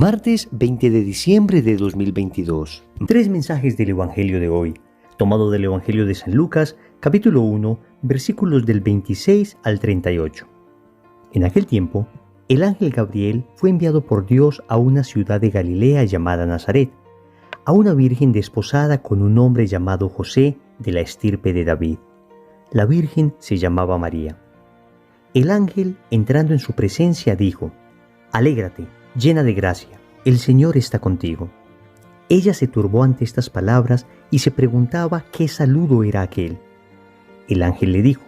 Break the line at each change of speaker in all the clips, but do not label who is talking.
Martes 20 de diciembre de 2022. Tres mensajes del Evangelio de hoy, tomado del Evangelio de San Lucas, capítulo 1, versículos del 26 al 38. En aquel tiempo, el ángel Gabriel fue enviado por Dios a una ciudad de Galilea llamada Nazaret, a una virgen desposada con un hombre llamado José de la estirpe de David. La virgen se llamaba María. El ángel, entrando en su presencia, dijo: «Alégrate, llena de gracia, el Señor está contigo». Ella se turbó ante estas palabras y se preguntaba qué saludo era aquel. El ángel le dijo: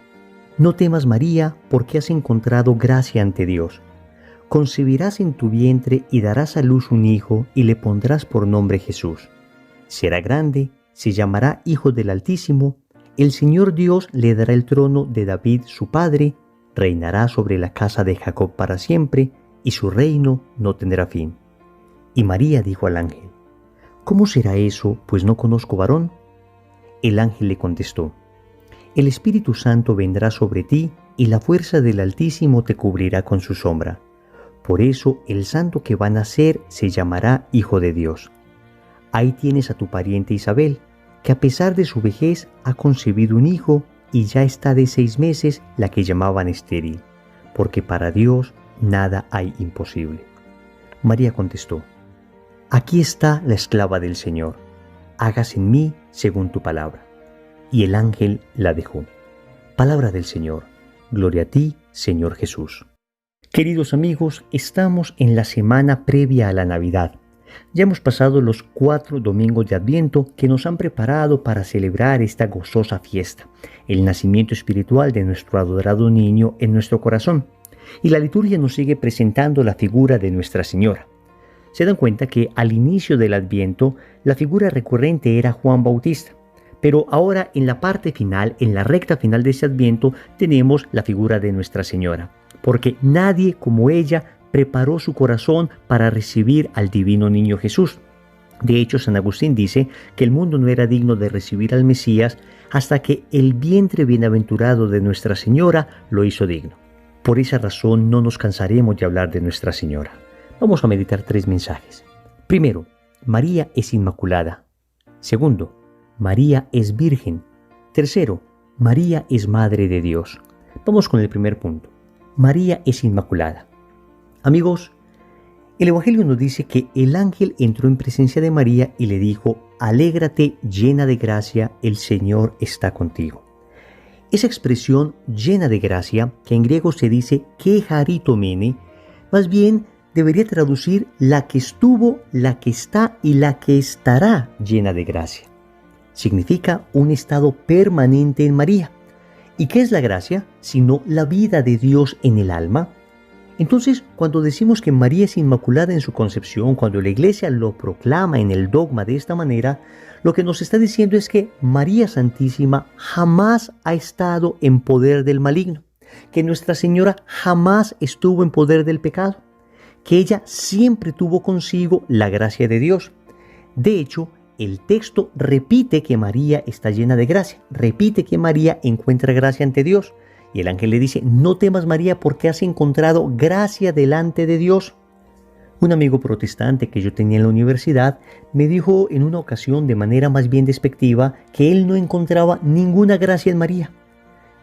«No temas, María, porque has encontrado gracia ante Dios. Concebirás en tu vientre y darás a luz un hijo y le pondrás por nombre Jesús. Será grande, se llamará Hijo del Altísimo. El Señor Dios le dará el trono de David su padre, reinará sobre la casa de Jacob para siempre, y su reino no tendrá fin». Y María dijo al ángel: «¿Cómo será eso, pues no conozco varón?». El ángel le contestó: «El Espíritu Santo vendrá sobre ti, y la fuerza del Altísimo te cubrirá con su sombra. Por eso el santo que va a nacer se llamará Hijo de Dios. Ahí tienes a tu pariente Isabel, que a pesar de su vejez ha concebido un hijo, y ya está de 6 meses la que llamaban estéril, porque para Dios nada hay imposible». María contestó: «Aquí está la esclava del Señor, hágase en mí según tu palabra». Y el ángel la dejó. Palabra del Señor. Gloria a ti, Señor Jesús. Queridos amigos, estamos en la semana previa a la Navidad. Ya hemos pasado los 4 domingos de Adviento que nos han preparado para celebrar esta gozosa fiesta, el nacimiento espiritual de nuestro adorado niño en nuestro corazón. Y la liturgia nos sigue presentando la figura de Nuestra Señora. Se dan cuenta que al inicio del Adviento la figura recurrente era Juan Bautista, pero ahora en la parte final, en la recta final de ese Adviento, tenemos la figura de Nuestra Señora, porque nadie como ella preparó su corazón para recibir al divino niño Jesús. De hecho, San Agustín dice que el mundo no era digno de recibir al Mesías hasta que el vientre bienaventurado de Nuestra Señora lo hizo digno. Por esa razón no nos cansaremos de hablar de Nuestra Señora. Vamos a meditar 3 mensajes. Primero, María es inmaculada. Segundo, María es virgen. Tercero, María es madre de Dios. Vamos con el primer punto. María es inmaculada. Amigos, el Evangelio nos dice que el ángel entró en presencia de María y le dijo: «Alégrate, llena de gracia, el Señor está contigo». Esa expresión llena de gracia, que en griego se dice que charitomene, más bien debería traducir la que estuvo, la que está y la que estará llena de gracia. Significa un estado permanente en María. ¿Y qué es la gracia? Sino la vida de Dios en el alma. Entonces, cuando decimos que María es inmaculada en su concepción, cuando la Iglesia lo proclama en el dogma de esta manera, lo que nos está diciendo es que María Santísima jamás ha estado en poder del maligno, que Nuestra Señora jamás estuvo en poder del pecado, que ella siempre tuvo consigo la gracia de Dios. De hecho, el texto repite que María está llena de gracia, repite que María encuentra gracia ante Dios. Y el ángel le dice: «No temas, María, porque has encontrado gracia delante de Dios». Un amigo protestante que yo tenía en la universidad me dijo en una ocasión de manera más bien despectiva que él no encontraba ninguna gracia en María.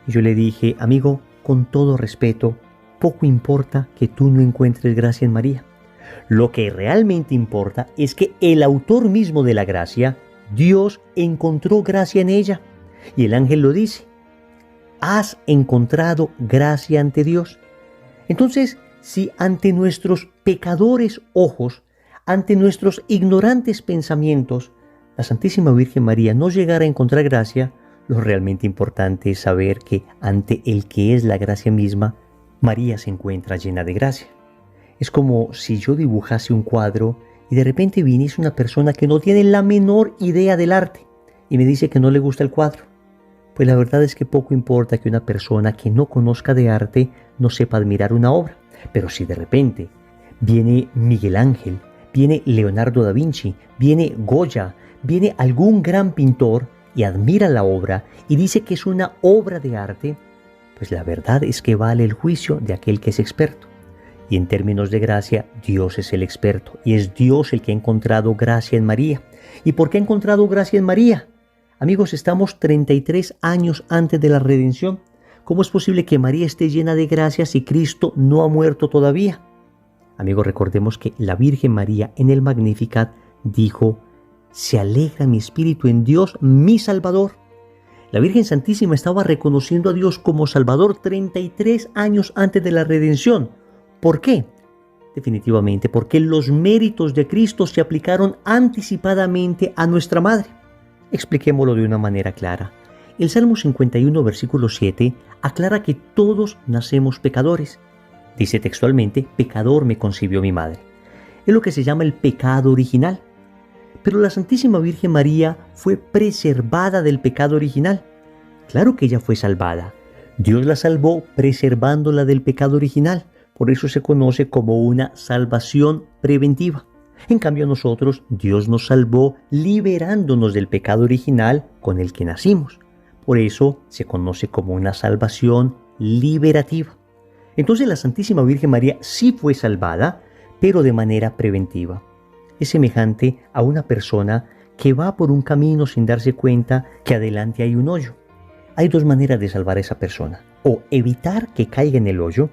Y yo le dije: «Amigo, con todo respeto, poco importa que tú no encuentres gracia en María. Lo que realmente importa es que el autor mismo de la gracia, Dios, encontró gracia en ella». Y el ángel lo dice: «Has encontrado gracia ante Dios». Entonces, si ante nuestros pecadores ojos, ante nuestros ignorantes pensamientos, la Santísima Virgen María no llegara a encontrar gracia, lo realmente importante es saber que ante el que es la gracia misma, María se encuentra llena de gracia. Es como si yo dibujase un cuadro y de repente viniese una persona que no tiene la menor idea del arte y me dice que no le gusta el cuadro. Pues la verdad es que poco importa que una persona que no conozca de arte no sepa admirar una obra. Pero si de repente viene Miguel Ángel, viene Leonardo da Vinci, viene Goya, viene algún gran pintor y admira la obra y dice que es una obra de arte, pues la verdad es que vale el juicio de aquel que es experto. Y en términos de gracia, Dios es el experto y es Dios el que ha encontrado gracia en María. ¿Y por qué ha encontrado gracia en María? Amigos, estamos 33 años antes de la redención. ¿Cómo es posible que María esté llena de gracia si Cristo no ha muerto todavía? Amigos, recordemos que la Virgen María en el Magnificat dijo: «Se alegra mi espíritu en Dios, mi Salvador». La Virgen Santísima estaba reconociendo a Dios como Salvador 33 años antes de la redención. ¿Por qué? Definitivamente porque los méritos de Cristo se aplicaron anticipadamente a nuestra Madre. Expliquémoslo de una manera clara. El Salmo 51, versículo 7, aclara que todos nacemos pecadores. Dice textualmente: «Pecador me concibió mi madre». Es lo que se llama el pecado original. Pero la Santísima Virgen María fue preservada del pecado original. Claro que ella fue salvada. Dios la salvó preservándola del pecado original. Por eso se conoce como una salvación preventiva. En cambio nosotros, Dios nos salvó liberándonos del pecado original con el que nacimos. Por eso se conoce como una salvación liberativa. Entonces la Santísima Virgen María sí fue salvada, pero de manera preventiva. Es semejante a una persona que va por un camino sin darse cuenta que adelante hay un hoyo. Hay dos maneras de salvar a esa persona: o evitar que caiga en el hoyo,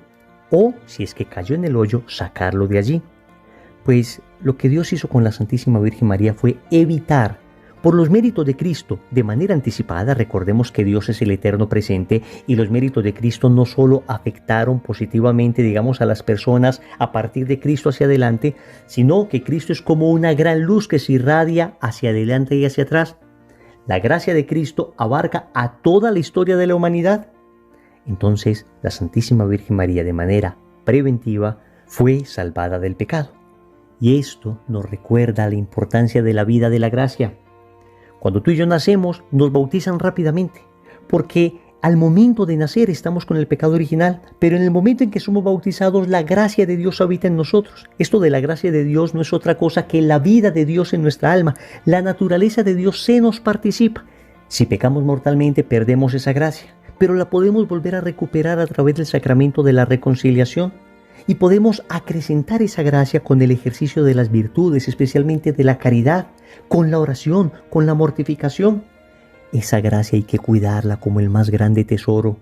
o, si es que cayó en el hoyo, sacarlo de allí. Pues lo que Dios hizo con la Santísima Virgen María fue evitar, por los méritos de Cristo, de manera anticipada. Recordemos que Dios es el eterno presente y los méritos de Cristo no solo afectaron positivamente, digamos, a las personas a partir de Cristo hacia adelante, sino que Cristo es como una gran luz que se irradia hacia adelante y hacia atrás. La gracia de Cristo abarca a toda la historia de la humanidad. Entonces, la Santísima Virgen María, de manera preventiva, fue salvada del pecado. Y esto nos recuerda la importancia de la vida de la gracia. Cuando tú y yo nacemos, nos bautizan rápidamente, porque al momento de nacer estamos con el pecado original, pero en el momento en que somos bautizados, la gracia de Dios habita en nosotros. Esto de la gracia de Dios no es otra cosa que la vida de Dios en nuestra alma. La naturaleza de Dios se nos participa. Si pecamos mortalmente, perdemos esa gracia, pero la podemos volver a recuperar a través del sacramento de la reconciliación. Y podemos acrecentar esa gracia con el ejercicio de las virtudes, especialmente de la caridad, con la oración, con la mortificación. Esa gracia hay que cuidarla como el más grande tesoro,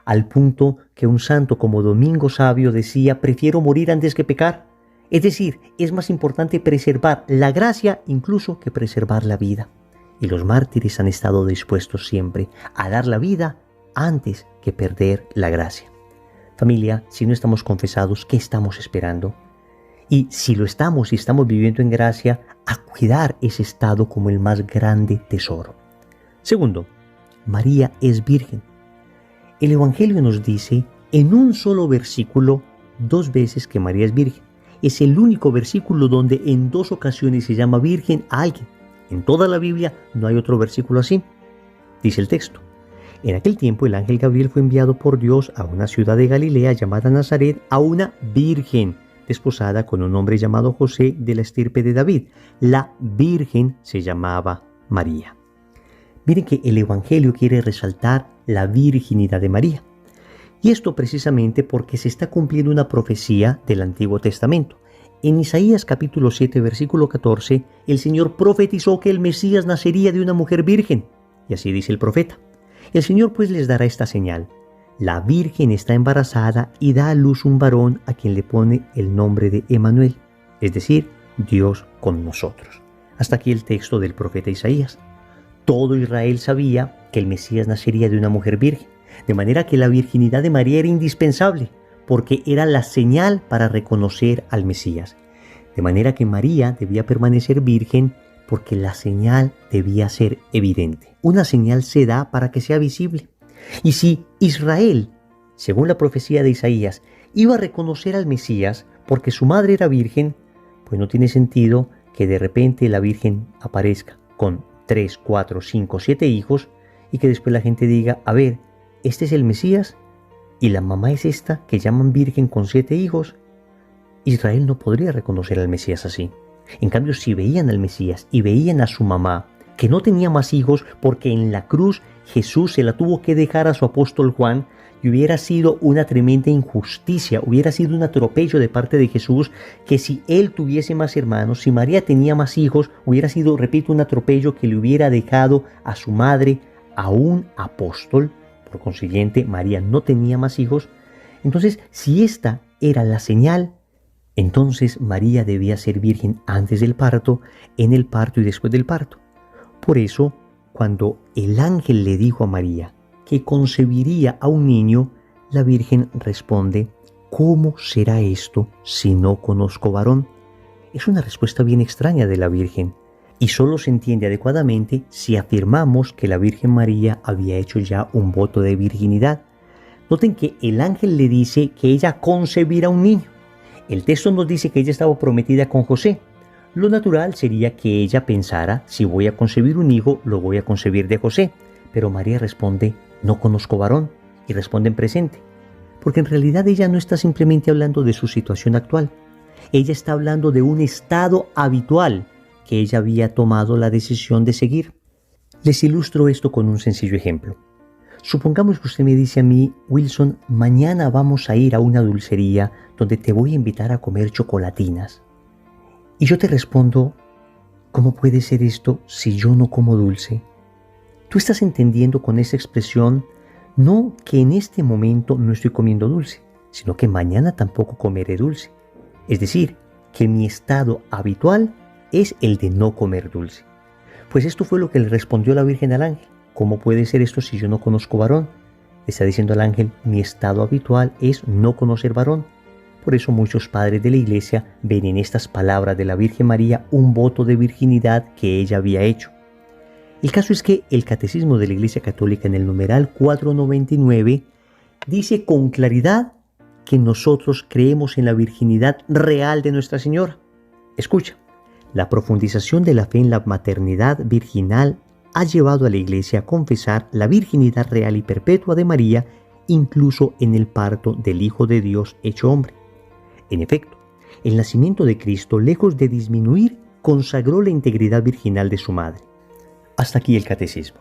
al punto que un santo como Domingo Sabio decía: «Prefiero morir antes que pecar». Es decir, es más importante preservar la gracia incluso que preservar la vida. Y los mártires han estado dispuestos siempre a dar la vida antes que perder la gracia. Familia, si no estamos confesados, ¿qué estamos esperando? Y si lo estamos y estamos viviendo en gracia, a cuidar ese estado como el más grande tesoro. Segundo, María es virgen. El Evangelio nos dice en un solo versículo 2 veces que María es virgen. Es el único versículo donde en 2 ocasiones se llama virgen a alguien. En toda la Biblia no hay otro versículo así. Dice el texto: «En aquel tiempo el ángel Gabriel fue enviado por Dios a una ciudad de Galilea llamada Nazaret, a una virgen desposada con un hombre llamado José, de la estirpe de David. La virgen se llamaba María». Miren que el Evangelio quiere resaltar la virginidad de María. Y esto precisamente porque se está cumpliendo una profecía del Antiguo Testamento. En Isaías capítulo 7, versículo 14, el Señor profetizó que el Mesías nacería de una mujer virgen. Y así dice el profeta: «El Señor pues les dará esta señal: la virgen está embarazada y da a luz un varón a quien le pone el nombre de Emmanuel», es decir, Dios con nosotros. Hasta aquí el texto del profeta Isaías. Todo Israel sabía que el Mesías nacería de una mujer virgen, de manera que la virginidad de María era indispensable, porque era la señal para reconocer al Mesías. De manera que María debía permanecer virgen porque la señal debía ser evidente. Una señal se da para que sea visible. Y si Israel, según la profecía de Isaías, iba a reconocer al Mesías porque su madre era virgen, pues no tiene sentido que de repente la virgen aparezca con 3, 4, 5, 7 hijos y que después la gente diga: «A ver, ¿este es el Mesías? ¿Y la mamá es esta que llaman virgen con 7 hijos?» Israel no podría reconocer al Mesías así. En cambio, si veían al Mesías y veían a su mamá, que no tenía más hijos porque en la cruz Jesús se la tuvo que dejar a su apóstol Juan, y hubiera sido una tremenda injusticia, hubiera sido un atropello de parte de Jesús, que si él tuviese más hermanos, si María tenía más hijos, hubiera sido, repito, un atropello que le hubiera dejado a su madre a un apóstol. Por consiguiente, María no tenía más hijos. Entonces, si esta era la señal, entonces María debía ser virgen antes del parto, en el parto y después del parto. Por eso, cuando el ángel le dijo a María que concebiría a un niño, la Virgen responde: ¿cómo será esto si no conozco varón? Es una respuesta bien extraña de la Virgen, y solo se entiende adecuadamente si afirmamos que la Virgen María había hecho ya un voto de virginidad. Noten que el ángel le dice que ella concebirá un niño. El texto nos dice que ella estaba prometida con José. Lo natural sería que ella pensara: si voy a concebir un hijo, lo voy a concebir de José. Pero María responde: no conozco varón, y responde en presente. Porque en realidad ella no está simplemente hablando de su situación actual. Ella está hablando de un estado habitual que ella había tomado la decisión de seguir. Les ilustro esto con un sencillo ejemplo. Supongamos que usted me dice a mí: Wilson, mañana vamos a ir a una dulcería donde te voy a invitar a comer chocolatinas. Y yo te respondo: ¿cómo puede ser esto si yo no como dulce? Tú estás entendiendo con esa expresión no que en este momento no estoy comiendo dulce, sino que mañana tampoco comeré dulce. Es decir, que mi estado habitual es el de no comer dulce. Pues esto fue lo que le respondió la Virgen al ángel. ¿Cómo puede ser esto si yo no conozco varón? Le está diciendo al ángel: mi estado habitual es no conocer varón. Por eso muchos padres de la Iglesia ven en estas palabras de la Virgen María un voto de virginidad que ella había hecho. El caso es que el Catecismo de la Iglesia Católica, en el numeral 499, dice con claridad que nosotros creemos en la virginidad real de Nuestra Señora. Escucha: la profundización de la fe en la maternidad virginal ha llevado a la Iglesia a confesar la virginidad real y perpetua de María, incluso en el parto del Hijo de Dios hecho hombre. En efecto, el nacimiento de Cristo, lejos de disminuir, consagró la integridad virginal de su madre. Hasta aquí el catecismo.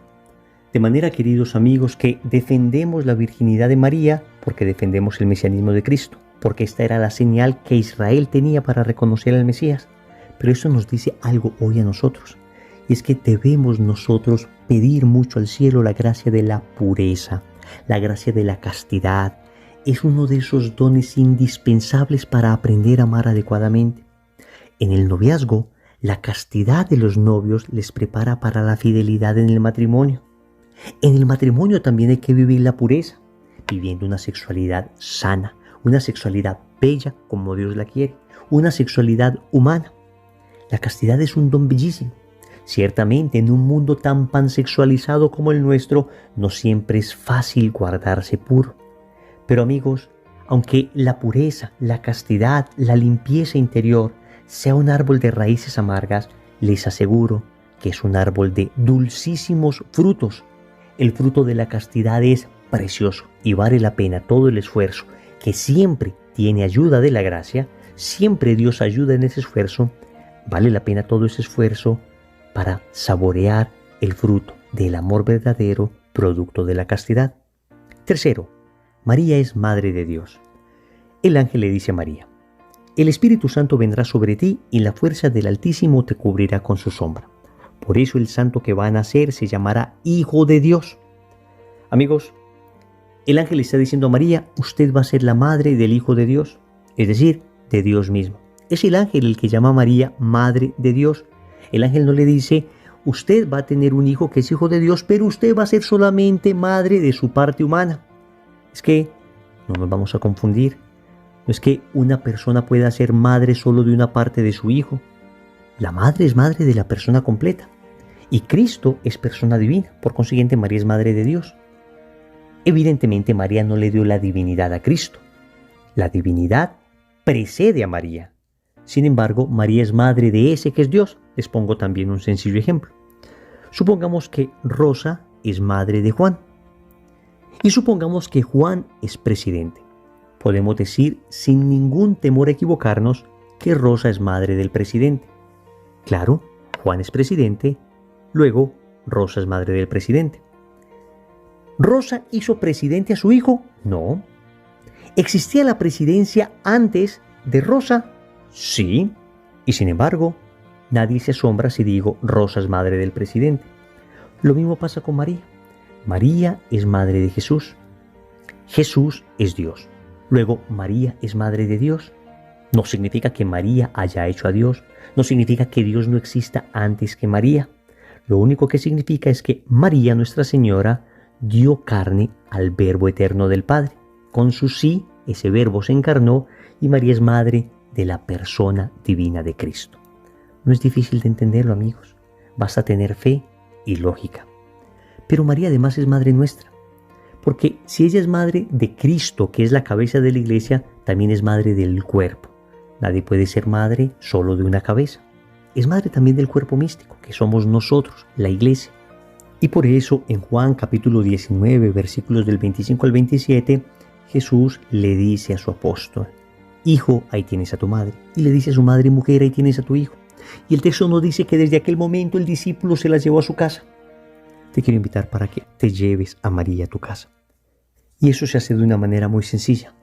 De manera, queridos amigos, que defendemos la virginidad de María porque defendemos el mesianismo de Cristo, porque esta era la señal que Israel tenía para reconocer al Mesías. Pero eso nos dice algo hoy a nosotros, y es que debemos nosotros pedir mucho al cielo la gracia de la pureza, la gracia de la castidad. Es uno de esos dones indispensables para aprender a amar adecuadamente. En el noviazgo, la castidad de los novios les prepara para la fidelidad en el matrimonio. En el matrimonio también hay que vivir la pureza, viviendo una sexualidad sana, una sexualidad bella como Dios la quiere, una sexualidad humana. La castidad es un don bellísimo. Ciertamente, en un mundo tan pansexualizado como el nuestro, no siempre es fácil guardarse puro. Pero amigos, aunque la pureza, la castidad, la limpieza interior sea un árbol de raíces amargas, les aseguro que es un árbol de dulcísimos frutos. El fruto de la castidad es precioso y vale la pena todo el esfuerzo, que siempre tiene ayuda de la gracia, siempre Dios ayuda en ese esfuerzo. Vale la pena todo ese esfuerzo para saborear el fruto del amor verdadero, producto de la castidad. Tercero, María es Madre de Dios. El ángel le dice a María: el Espíritu Santo vendrá sobre ti y la fuerza del Altísimo te cubrirá con su sombra. Por eso el santo que va a nacer se llamará Hijo de Dios. Amigos, el ángel le está diciendo a María: usted va a ser la madre del Hijo de Dios, es decir, de Dios mismo. Es el ángel el que llama a María Madre de Dios. El ángel no le dice: usted va a tener un hijo que es hijo de Dios, pero usted va a ser solamente madre de su parte humana. Es que no nos vamos a confundir. No es que una persona pueda ser madre solo de una parte de su hijo. La madre es madre de la persona completa. Y Cristo es persona divina. Por consiguiente, María es Madre de Dios. Evidentemente, María no le dio la divinidad a Cristo. La divinidad precede a María. Sin embargo, María es madre de ese que es Dios. Les pongo también un sencillo ejemplo. Supongamos que Rosa es madre de Juan. Y supongamos que Juan es presidente. Podemos decir sin ningún temor a equivocarnos que Rosa es madre del presidente. Claro, Juan es presidente, luego Rosa es madre del presidente. ¿Rosa hizo presidente a su hijo? No. ¿Existía la presidencia antes de Rosa? Sí. Y sin embargo, nadie se asombra si digo Rosa es madre del presidente. Lo mismo pasa con María. María es madre de Jesús. Jesús es Dios. Luego, María es madre de Dios. No significa que María haya hecho a Dios. No significa que Dios no exista antes que María. Lo único que significa es que María, Nuestra Señora, dio carne al Verbo eterno del Padre. Con su sí, ese Verbo se encarnó y María es madre de la persona divina de Cristo. No es difícil de entenderlo, amigos. Basta tener fe y lógica. Pero María además es madre nuestra. Porque si ella es madre de Cristo, que es la cabeza de la iglesia, también es madre del cuerpo. Nadie puede ser madre solo de una cabeza. Es madre también del cuerpo místico, que somos nosotros, la iglesia. Y por eso en Juan capítulo 19, versículos del 25 al 27, Jesús le dice a su apóstol: Hijo, ahí tienes a tu madre. Y le dice a su madre: Mujer, ahí tienes a tu hijo. Y el texto nos dice que desde aquel momento el discípulo se las llevó a su casa. Te quiero invitar para que te lleves a María a tu casa. Y eso se hace de una manera muy sencilla.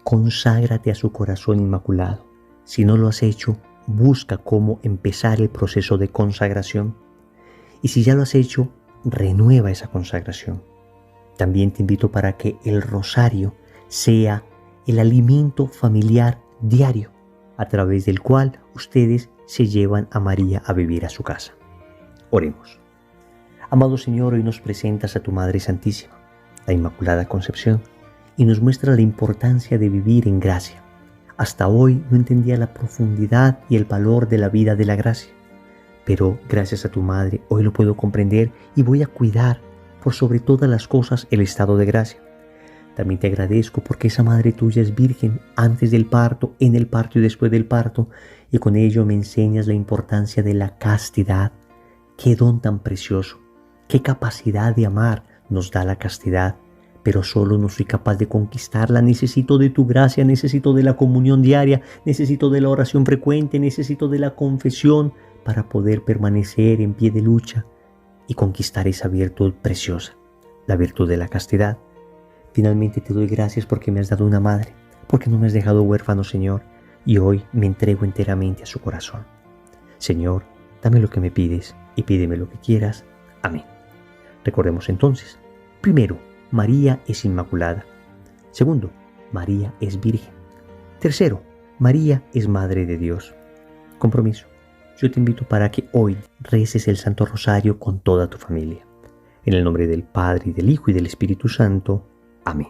Conságrate a su corazón inmaculado. Si no lo has hecho, busca cómo empezar el proceso de consagración. Y si ya lo has hecho, renueva esa consagración. También te invito para que el rosario sea el alimento familiar diario, a través del cual ustedes se llevan a María a vivir a su casa. Oremos. Amado Señor, hoy nos presentas a tu Madre Santísima, la Inmaculada Concepción, y nos muestra la importancia de vivir en gracia. Hasta hoy no entendía la profundidad y el valor de la vida de la gracia, pero gracias a tu Madre hoy lo puedo comprender y voy a cuidar por sobre todas las cosas el estado de gracia. También te agradezco porque esa Madre tuya es virgen antes del parto, en el parto y después del parto, y con ello me enseñas la importancia de la castidad. Qué don tan precioso, qué capacidad de amar nos da la castidad, pero solo no soy capaz de conquistarla. Necesito de tu gracia, necesito de la comunión diaria, necesito de la oración frecuente, necesito de la confesión para poder permanecer en pie de lucha y conquistar esa virtud preciosa, la virtud de la castidad. Finalmente te doy gracias porque me has dado una madre, porque no me has dejado huérfano, Señor, y hoy me entrego enteramente a su corazón. Señor, dame lo que me pides y pídeme lo que quieras. Amén. Recordemos entonces, primero, María es inmaculada. Segundo, María es virgen. Tercero, María es madre de Dios. Compromiso. Yo te invito para que hoy reces el Santo Rosario con toda tu familia. En el nombre del Padre, y del Hijo, y del Espíritu Santo. Amén.